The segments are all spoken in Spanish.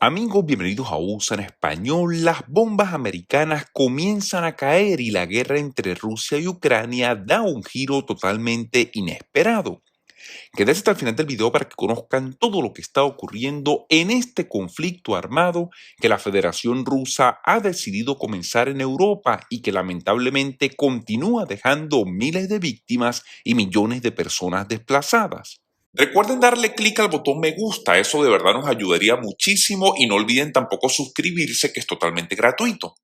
Amigos, bienvenidos a USA en español. Las bombas americanas comienzan a caer y la guerra entre Rusia y Ucrania da un giro totalmente inesperado. Quédense hasta el final del video para que conozcan todo lo que está ocurriendo en este conflicto armado que la Federación Rusa ha decidido comenzar en Europa y que lamentablemente continúa dejando miles de víctimas y millones de personas desplazadas. Recuerden darle clic al botón me gusta, eso de verdad nos ayudaría muchísimo y no olviden tampoco suscribirse, que es totalmente gratuito.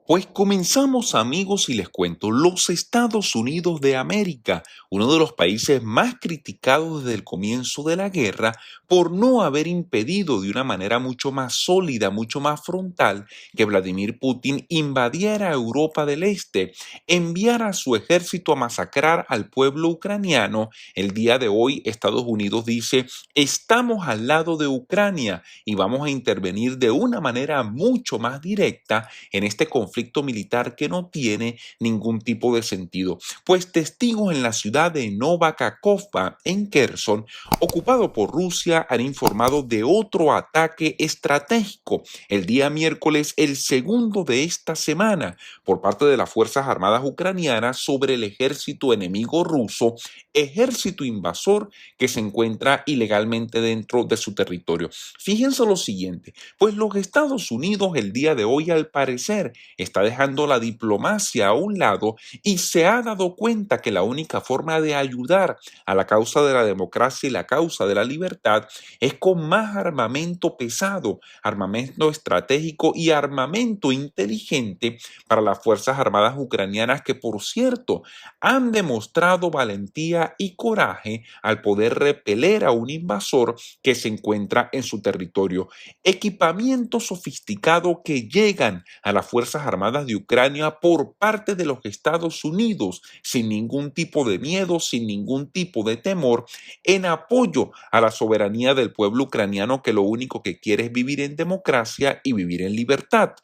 Pues comenzamos, amigos, y les cuento, los Estados Unidos de América, uno de los países más criticados desde el comienzo de la guerra por no haber impedido de una manera mucho más sólida, mucho más frontal, que Vladimir Putin invadiera Europa del Este, enviara su ejército a masacrar al pueblo ucraniano. El día de hoy Estados Unidos dice, estamos al lado de Ucrania y vamos a intervenir de una manera mucho más directa en este conflicto militar que no tiene ningún tipo de sentido. Pues testigos en la ciudad de Nova Kakhovka, en Kherson, ocupado por Rusia, han informado de otro ataque estratégico el día miércoles, el segundo de esta semana, por parte de las Fuerzas Armadas ucranianas sobre el ejército enemigo ruso, ejército invasor que se encuentra ilegalmente dentro de su territorio. Fíjense lo siguiente, pues los Estados Unidos el día de hoy al parecer está dejando la diplomacia a un lado y se ha dado cuenta que la única forma de ayudar a la causa de la democracia y la causa de la libertad es con más armamento pesado, armamento estratégico y armamento inteligente para las Fuerzas Armadas ucranianas que, por cierto, han demostrado valentía y coraje al poder repeler a un invasor que se encuentra en su territorio. Equipamiento sofisticado que llegan a las Fuerzas Armadas de Ucrania por parte de los Estados Unidos sin ningún tipo de miedo, sin ningún tipo de temor, en apoyo a la soberanía del pueblo ucraniano que lo único que quiere es vivir en democracia y vivir en libertad.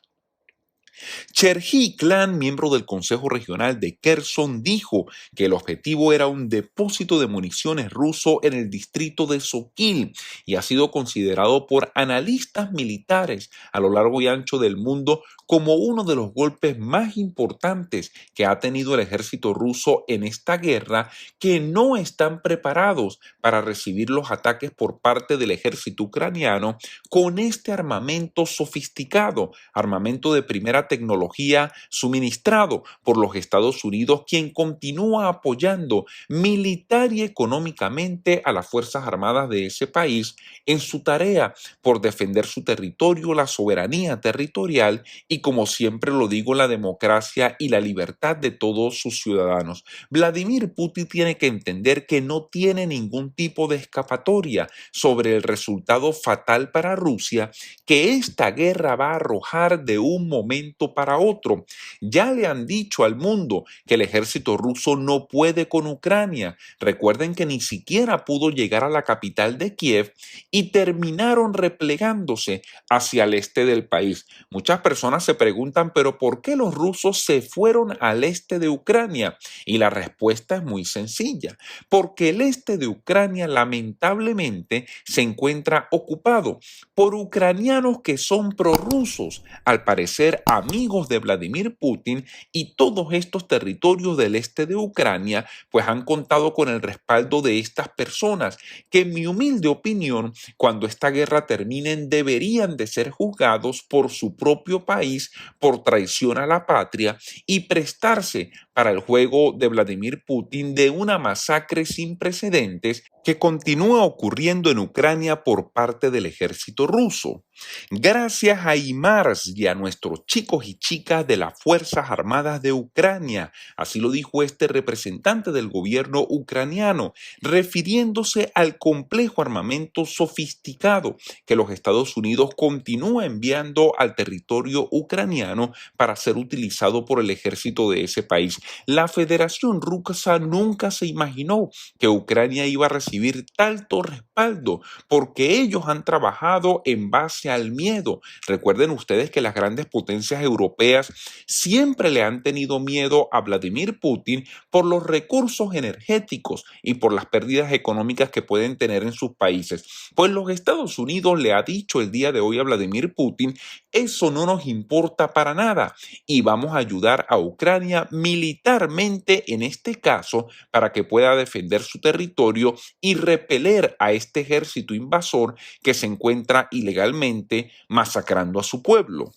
Cherhy Klan, miembro del Consejo Regional de Kherson, dijo que el objetivo era un depósito de municiones ruso en el distrito de Sokil y ha sido considerado por analistas militares a lo largo y ancho del mundo como uno de los golpes más importantes que ha tenido el ejército ruso en esta guerra, que no están preparados para recibir los ataques por parte del ejército ucraniano con este armamento sofisticado, armamento de primera tecnología suministrado por los Estados Unidos, quien continúa apoyando militar y económicamente a las Fuerzas Armadas de ese país en su tarea por defender su territorio, la soberanía territorial y, como siempre lo digo, la democracia y la libertad de todos sus ciudadanos. Vladimir Putin tiene que entender que no tiene ningún tipo de escapatoria sobre el resultado fatal para Rusia que esta guerra va a arrojar de un momento para otro. Ya le han dicho al mundo que el ejército ruso no puede con Ucrania. Recuerden que ni siquiera pudo llegar a la capital de Kiev y terminaron replegándose hacia el este del país. Muchas personas se preguntan, pero ¿por qué los rusos se fueron al este de Ucrania? Y la respuesta es muy sencilla, porque el este de Ucrania lamentablemente se encuentra ocupado por ucranianos que son prorrusos, al parecer amigos de Vladimir Putin, y todos estos territorios del este de Ucrania pues han contado con el respaldo de estas personas que, en mi humilde opinión, cuando esta guerra termine deberían de ser juzgados por su propio país por traición a la patria y prestarse para el juego de Vladimir Putin de una masacre sin precedentes que continúa ocurriendo en Ucrania por parte del ejército ruso. Gracias a IMARS y a nuestros chicos y chicas de las Fuerzas Armadas de Ucrania, así lo dijo este representante del gobierno ucraniano, refiriéndose al complejo armamento sofisticado que los Estados Unidos continúa enviando al territorio ucraniano para ser utilizado por el ejército de ese país. La Federación Rusa nunca se imaginó que Ucrania iba a recibir tanto respaldo porque ellos han trabajado en base al miedo. Recuerden ustedes que las grandes potencias europeas siempre le han tenido miedo a Vladimir Putin por los recursos energéticos y por las pérdidas económicas que pueden tener en sus países. Pues los Estados Unidos le ha dicho el día de hoy a Vladimir Putin, eso no nos importa para nada y vamos a ayudar a Ucrania militarmente en este caso para que pueda defender su territorio y repeler a este ejército invasor que se encuentra ilegalmente masacrando a su pueblo.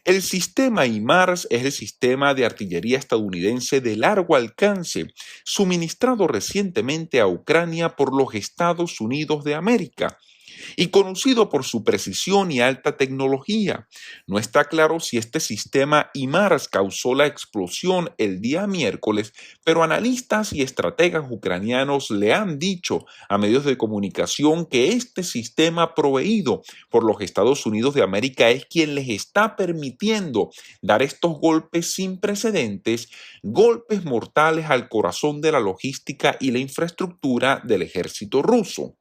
El sistema HIMARS es el sistema de artillería estadounidense de largo alcance, suministrado recientemente a Ucrania por los Estados Unidos de América y conocido por su precisión y alta tecnología. No está claro si este sistema HIMARS causó la explosión el día miércoles, pero analistas y estrategas ucranianos le han dicho a medios de comunicación que este sistema proveído por los Estados Unidos de América es quien les está permitiendo dar estos golpes sin precedentes, golpes mortales al corazón de la logística y la infraestructura del ejército ruso.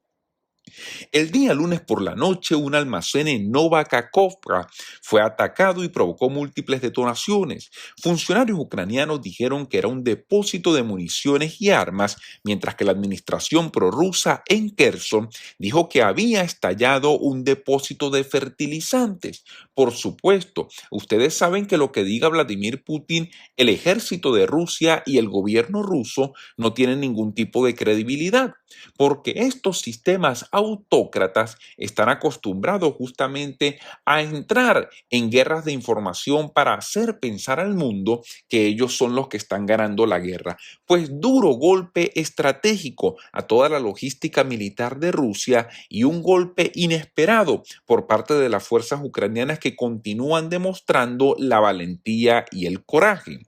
El día lunes por la noche, un almacén en Nova Kakhovka fue atacado y provocó múltiples detonaciones. Funcionarios ucranianos dijeron que era un depósito de municiones y armas, mientras que la administración prorrusa en Kherson dijo que había estallado un depósito de fertilizantes. Por supuesto, ustedes saben que lo que diga Vladimir Putin, el ejército de Rusia y el gobierno ruso no tienen ningún tipo de credibilidad, porque estos sistemas autócratas están acostumbrados justamente a entrar en guerras de información para hacer pensar al mundo que ellos son los que están ganando la guerra. Pues duro golpe estratégico a toda la logística militar de Rusia y un golpe inesperado por parte de las fuerzas ucranianas que continúan demostrando la valentía y el coraje.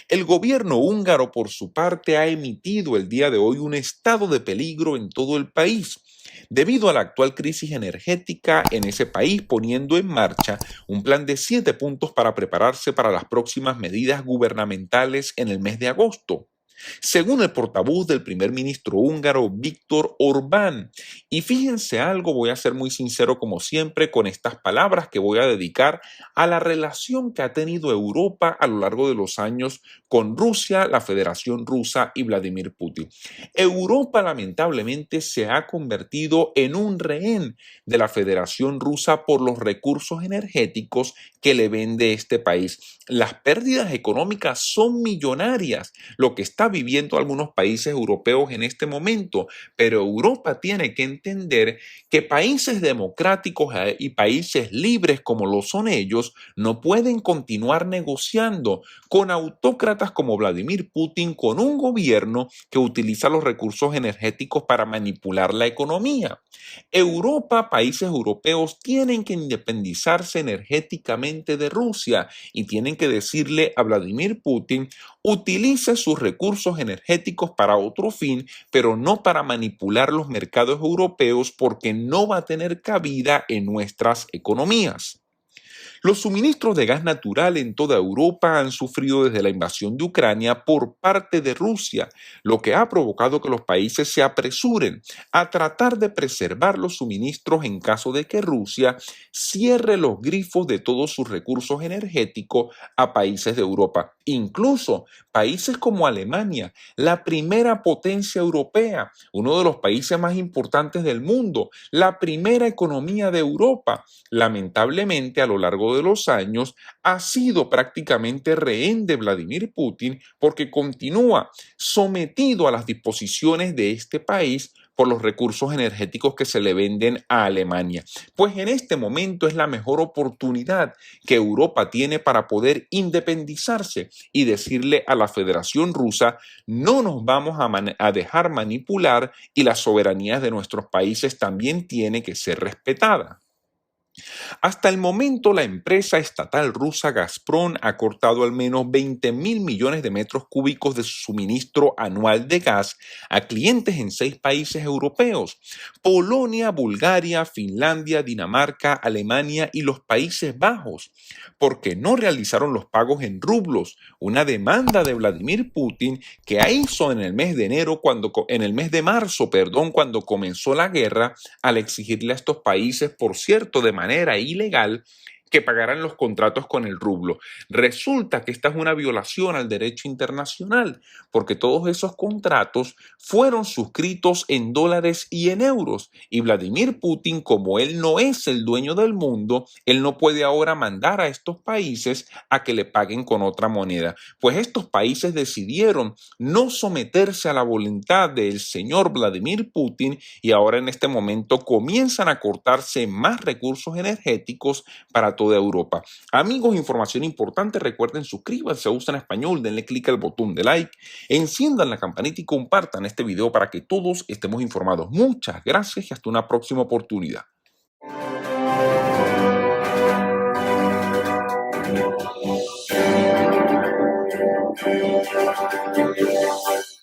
El gobierno húngaro, por su parte, ha emitido el día de hoy un estado de peligro en todo el país, debido a la actual crisis energética en ese país, poniendo en marcha un plan de 7 puntos para prepararse para las próximas medidas gubernamentales en el mes de agosto, según el portavoz del primer ministro húngaro Viktor Orbán. Y fíjense algo, voy a ser muy sincero como siempre con estas palabras que voy a dedicar a la relación que ha tenido Europa a lo largo de los años con Rusia, la Federación Rusa y Vladimir Putin. Europa lamentablemente se ha convertido en un rehén de la Federación Rusa por los recursos energéticos que le vende este país. Las pérdidas económicas son millonarias, lo que está viviendo algunos países europeos en este momento, pero Europa tiene que entender que países democráticos y países libres como lo son ellos no pueden continuar negociando con autócratas como Vladimir Putin, con un gobierno que utiliza los recursos energéticos para manipular la economía. Europa, países europeos tienen que independizarse energéticamente de Rusia y tienen que decirle a Vladimir Putin: utilice sus recursos energéticos para otro fin, pero no para manipular los mercados europeos, porque no va a tener cabida en nuestras economías. Los suministros de gas natural en toda Europa han sufrido desde la invasión de Ucrania por parte de Rusia, lo que ha provocado que los países se apresuren a tratar de preservar los suministros en caso de que Rusia cierre los grifos de todos sus recursos energéticos a países de Europa. Incluso países como Alemania, la primera potencia europea, uno de los países más importantes del mundo, la primera economía de Europa, lamentablemente a lo largo de los años ha sido prácticamente rehén de Vladimir Putin, porque continúa sometido a las disposiciones de este país por los recursos energéticos que se le venden a Alemania. Pues en este momento es la mejor oportunidad que Europa tiene para poder independizarse y decirle a la Federación Rusa: no nos vamos a dejar manipular y la soberanía de nuestros países también tiene que ser respetada. Hasta el momento, la empresa estatal rusa Gazprom ha cortado al menos 20.000 millones de metros cúbicos de su suministro anual de gas a clientes en 6 países europeos: Polonia, Bulgaria, Finlandia, Dinamarca, Alemania y los Países Bajos, porque no realizaron los pagos en rublos, una demanda de Vladimir Putin que hizo en el mes de en el mes de marzo, perdón, cuando comenzó la guerra, al exigirle a estos países, por cierto, de manera ilegal, que pagaran los contratos con el rublo. Resulta que esta es una violación al derecho internacional, porque todos esos contratos fueron suscritos en dólares y en euros, y Vladimir Putin, como él no es el dueño del mundo, él no puede ahora mandar a estos países a que le paguen con otra moneda. Pues estos países decidieron no someterse a la voluntad del señor Vladimir Putin, y ahora en este momento comienzan a cortarse más recursos energéticos para toda Europa. Amigos, información importante, recuerden suscríbanse a USA en Español, denle clic al botón de like, enciendan la campanita y compartan este video para que todos estemos informados. Muchas gracias y hasta una próxima oportunidad.